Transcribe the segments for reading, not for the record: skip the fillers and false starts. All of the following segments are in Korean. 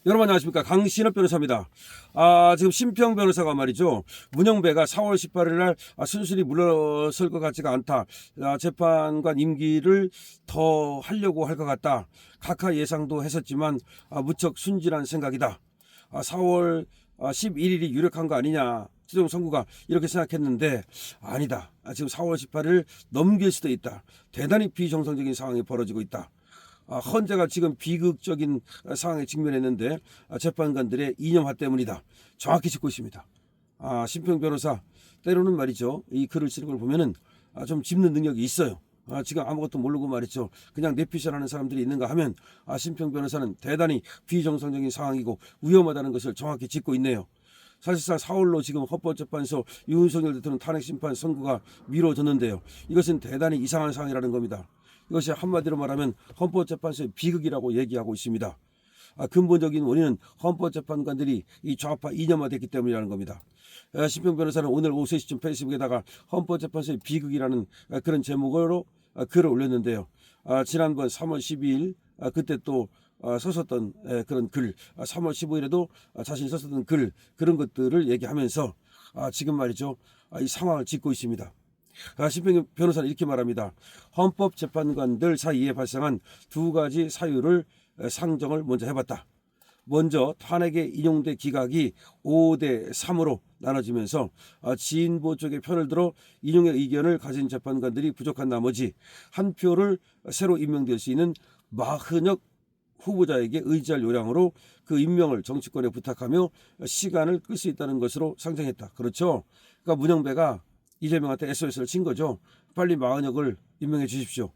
여러분 안녕하십니까, 강신업 변호사입니다. 지금 심평 변호사가 말이죠, 문영배가 4월 18일 날 순순히 물러설 것 같지가 않다, 재판관 임기를 더 하려고 할 것 같다, 각하 예상도 했었지만 무척 순진한 생각이다, 4월 11일이 유력한 거 아니냐, 최종 선고가, 이렇게 생각했는데 아니다. 지금 4월 18일 넘길 수도 있다. 대단히 비정상적인 상황이 벌어지고 있다. 헌재가 지금 비극적인 상황에 직면했는데 재판관들의 이념화 때문이다, 정확히 짚고 있습니다. 심평 변호사 때로는 말이죠, 이 글을 쓰는 걸 보면은 좀 짚는 능력이 있어요. 지금 아무것도 모르고 말이죠, 그냥 내피셜하는 사람들이 있는가 하면 심평 변호사는 대단히 비정상적인 상황이고 위험하다는 것을 정확히 짚고 있네요. 사실상 4월로 지금 헌법재판소 윤석열 대통령 탄핵심판 선고가 미뤄졌는데요, 이것은 대단히 이상한 상황이라는 겁니다. 이것이 한마디로 말하면 헌법재판소의 비극이라고 얘기하고 있습니다. 근본적인 원인은 헌법재판관들이 이 좌파 이념화됐기 때문이라는 겁니다. 심평 변호사는 오늘 오후 3시쯤 페이스북에다가 헌법재판소의 비극이라는 그런 제목으로 글을 올렸는데요. 지난번 3월 12일 그때 또 썼었던 그런 글, 3월 15일에도 자신이 썼었던 글, 그런 것들을 얘기하면서 지금 말이죠, 이 상황을 짚고 있습니다. 심평 변호사는 이렇게 말합니다. 헌법재판관들 사이에 발생한 두 가지 사유를 상정을 먼저 해봤다. 먼저 탄핵에 인용된 기각이 5대 3으로 나눠지면서 진보 쪽의 편을 들어 인용의 의견을 가진 재판관들이 부족한 나머지 한 표를 새로 임명될 수 있는 마흔역 후보자에게 의지할 요량으로 그 임명을 정치권에 부탁하며 시간을 끌 수 있다는 것으로 상정했다. 그렇죠. 그러니까 문영배가 이재명한테 SOS를 친 거죠. 빨리 마흔역을 임명해 주십시오,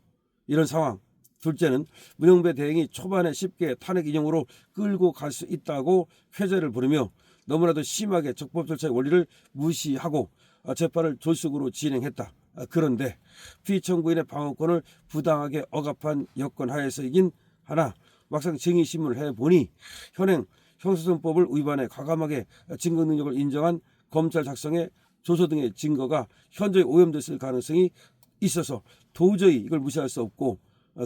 이런 상황. 둘째는 문영배 대행이 초반에 쉽게 탄핵 인용으로 끌고 갈 수 있다고 회자를 부르며 너무나도 심하게 적법 절차의 원리를 무시하고 재판을 졸속으로 진행했다. 그런데 피청구인의 방어권을 부당하게 억압한 여건 하에서이긴 하나 막상 증인신문을 해보니 현행 형사소송법을 위반해 과감하게 증거 능력을 인정한 검찰 작성의 조서 등의 증거가 현저히 오염됐을 가능성이 있어서 도저히 이걸 무시할 수 없고,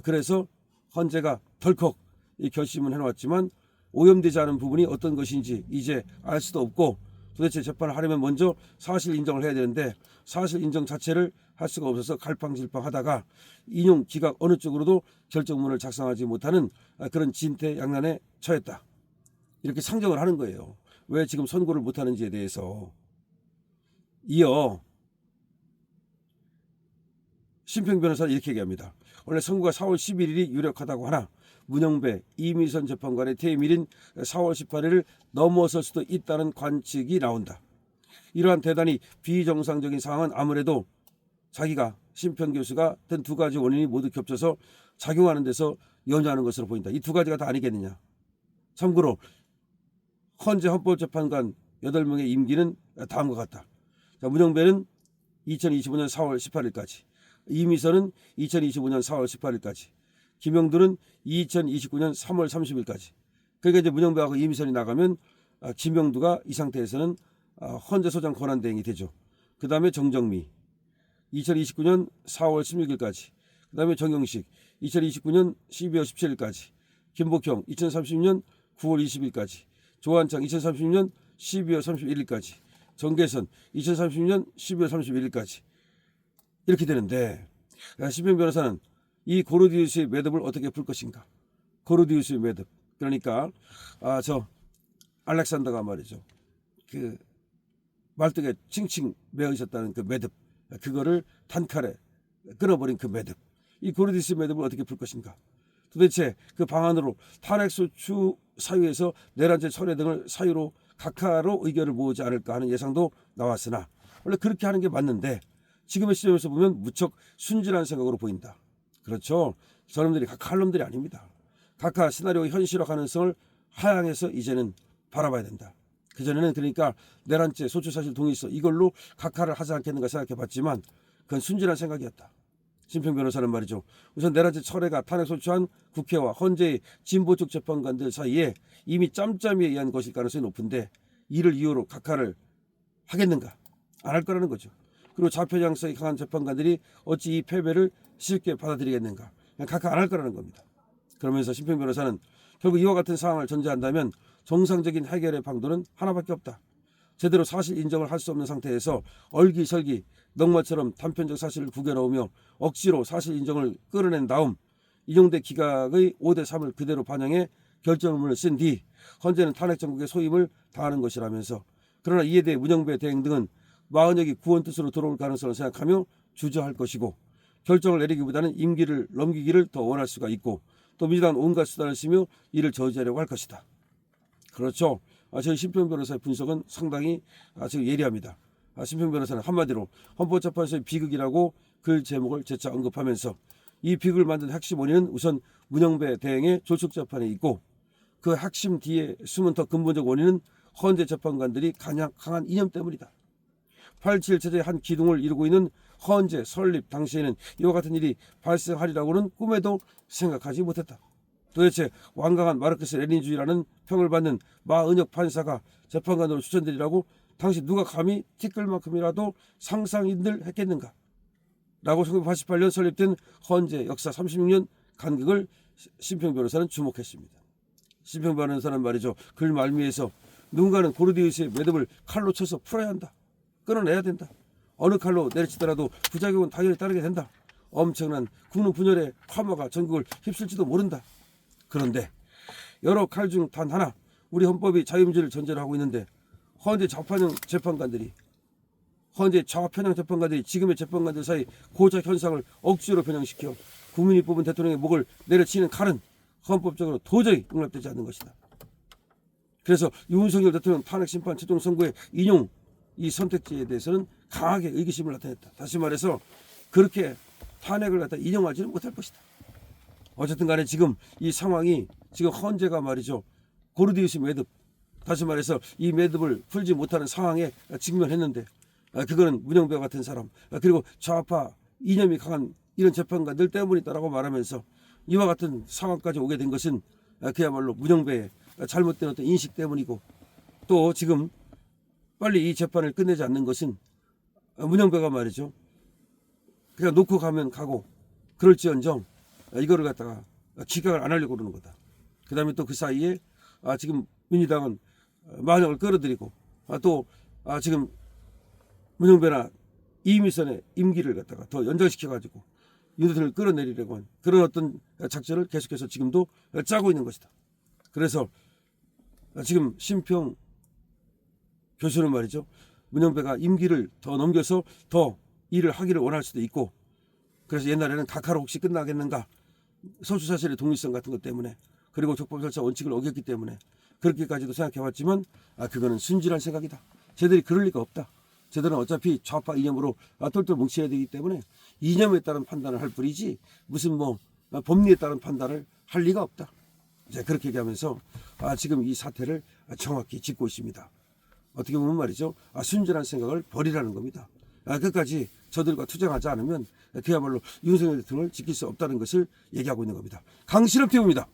그래서 헌재가 덜컥 이 결심을 해놓았지만 오염되지 않은 부분이 어떤 것인지 이제 알 수도 없고, 도대체 재판을 하려면 먼저 사실 인정을 해야 되는데 사실 인정 자체를 할 수가 없어서 갈팡질팡하다가 인용 기각 어느 쪽으로도 결정문을 작성하지 못하는 그런 진퇴양난에 처했다, 이렇게 상정을 하는 거예요. 왜 지금 선고를 못하는지에 대해서. 이어 심평 변호사는 이렇게 얘기합니다. 원래 선고가 4월 11일이 유력하다고 하나 문영배, 이미선 재판관의 퇴임일인 4월 18일을 넘어설 수도 있다는 관측이 나온다. 이러한 대단히 비정상적인 상황은 아무래도 자기가 심평 교수가 든 두 가지 원인이 모두 겹쳐서 작용하는 데서 연유하는 것으로 보인다. 이 두 가지가 다 아니겠느냐. 참고로 헌재 헌법재판관 8명의 임기는 다음과 같다. 문영배는 2025년 4월 18일까지, 이미선은 2025년 4월 18일까지, 김영두는 2029년 3월 30일까지. 그러니까 이제 문영배하고 이미선이 나가면 김영두가 이 상태에서는 헌재소장 권한대행이 되죠. 그 다음에 정정미 2029년 4월 16일까지, 그 다음에 정영식 2029년 12월 17일까지, 김복형 2030년 9월 20일까지, 조한창 2030년 12월 31일까지, 정계선 2030년 12월 31일까지, 이렇게 되는데 심평 변호사는 이 고르디우스의 매듭을 어떻게 풀 것인가. 고르디우스의 매듭, 그러니까 저 알렉산더가 말이죠, 그 말뚝에 칭칭 매어 있었다는 그 매듭, 그거를 단칼에 끊어버린 그 매듭, 이 고르디우스의 매듭을 어떻게 풀 것인가. 도대체 그 방안으로 탄핵소추 사유에서 내란죄 철회 등을 사유로 각하로 의견을 모으지 않을까 하는 예상도 나왔으나 원래 그렇게 하는 게 맞는데 지금의 시점에서 보면 무척 순진한 생각으로 보인다. 그렇죠. 저놈들이 각하 할 놈들이 아닙니다. 각하 시나리오 현실화 가능성을 하향해서 이제는 바라봐야 된다. 그전에는 그러니까 내란죄 소추사실 동의서 이걸로 각하를 하지 않겠는가 생각해봤지만 그건 순진한 생각이었다. 심평 변호사는 말이죠, 우선 내란죄 철회가 탄핵 소추한 국회와 헌재의 진보 쪽 재판관들 사이에 이미 짬짬이에 의한 것일 가능성이 높은데 이를 이유로 각하를 하겠는가, 안 할 거라는 거죠. 그리고 좌표장성이 강한 재판관들이 어찌 이 패배를 쉽게 받아들이겠는가, 그냥 각하 안 할 거라는 겁니다. 그러면서 심평 변호사는 결국 이와 같은 상황을 전제한다면 정상적인 해결의 방도는 하나밖에 없다. 제대로 사실 인정을 할 수 없는 상태에서 얼기설기 넉마처럼 단편적 사실을 구겨넣으며 억지로 사실 인정을 끌어낸 다음 인용대 기각의 5대3을 그대로 반영해 결정문을 쓴 뒤 헌재는 탄핵 정국의 소임을 다하는 것이라면서, 그러나 이에 대해 문영배 대행 등은 마흔역이 구원 뜻으로 들어올 가능성을 생각하며 주저할 것이고, 결정을 내리기보다는 임기를 넘기기를 더 원할 수가 있고, 또 민주당은 온갖 수단을 쓰며 이를 저지하려고 할 것이다. 그렇죠. 저희 심평 변호사의 분석은 상당히 지금 예리합니다. 심평 변호사는 한마디로 헌법재판소의 비극이라고 글 제목을 재차 언급하면서, 이 비극을 만든 핵심 원인은 우선 문영배 대행의 조촉재판에 있고, 그 핵심 뒤에 숨은 더 근본적 원인은 헌재 재판관들이 강한 이념 때문이다. 8.7 체제의 한 기둥을 이루고 있는 헌재 설립 당시에는 이와 같은 일이 발생하리라고는 꿈에도 생각하지 못했다. 도대체 완강한 마르크스 레닌주의라는 평을 받는 마은혁 판사가 재판관으로 추천되리라고 당시 누가 감히 티끌만큼이라도 상상인들 했겠는가? 라고 1988년 설립된 헌재 역사 36년 간극을 심평 변호사는 주목했습니다. 심평 변호사는 말이죠, 글 말미에서 누군가는 고르디우스의 매듭을 칼로 쳐서 풀어야 한다. 끊어내야 된다. 어느 칼로 내리치더라도 부작용은 당연히 따르게 된다. 엄청난 국론 분열의 화마가 전국을 휩쓸지도 모른다. 그런데 여러 칼 중 단 하나, 우리 헌법이 자유민주를 전제로 하고 있는데 헌재 좌편향 재판관들이 지금의 재판관들 사이 고작 현상을 억지로 변형시켜 국민이 뽑은 대통령의 목을 내려치는 칼은 헌법적으로 도저히 용납되지 않는 것이다. 그래서 윤석열 대통령 탄핵 심판 최종 선고의 인용 이 선택지에 대해서는 강하게 의구심을 나타냈다. 다시 말해서 그렇게 탄핵을 갖다 인용하지는 못할 것이다. 어쨌든 간에 지금 이 상황이, 지금 헌재가 말이죠, 고르디우스 매듭, 다시 말해서 이 매듭을 풀지 못하는 상황에 직면했는데, 그거는 문영배 같은 사람, 그리고 좌파 이념이 강한 이런 재판관들 때문이다라고 말하면서 이와 같은 상황까지 오게 된 것은 그야말로 문영배의 잘못된 어떤 인식 때문이고, 또 지금 빨리 이 재판을 끝내지 않는 것은 문영배가 말이죠, 그냥 놓고 가면 가고 그럴지언정 이거를 갖다가 기각을 안 하려고 그러는 거다. 그 다음에 또 그 사이에 지금 민주당은 만역을 끌어들이고, 또 지금 문영배나 이미선의 임기를 갖다가 더 연장시켜가지고 윤 대통령을 끌어내리려고 하는 그런 어떤 작전을 계속해서 지금도 짜고 있는 것이다. 그래서 지금 심평 교수는 말이죠, 문영배가 임기를 더 넘겨서 더 일을 하기를 원할 수도 있고, 그래서 옛날에는 각하로 혹시 끝나겠는가, 서술사실의 독립성 같은 것 때문에, 그리고 적법절차 원칙을 어겼기 때문에 그렇게까지도 생각해왔지만 그거는 순진한 생각이다. 쟤들이 그럴 리가 없다. 쟤들은 어차피 좌파 이념으로 똘똘 뭉쳐야 되기 때문에 이념에 따른 판단을 할 뿐이지 무슨 법리에 따른 판단을 할 리가 없다. 이제 그렇게 얘기하면서 지금 이 사태를 정확히 짚고 있습니다. 어떻게 보면 말이죠, 순진한 생각을 버리라는 겁니다. 끝까지 저들과 투쟁하지 않으면 그야말로 윤석열 대통령을 지킬 수 없다는 것을 얘기하고 있는 겁니다. 강신업 TV입니다.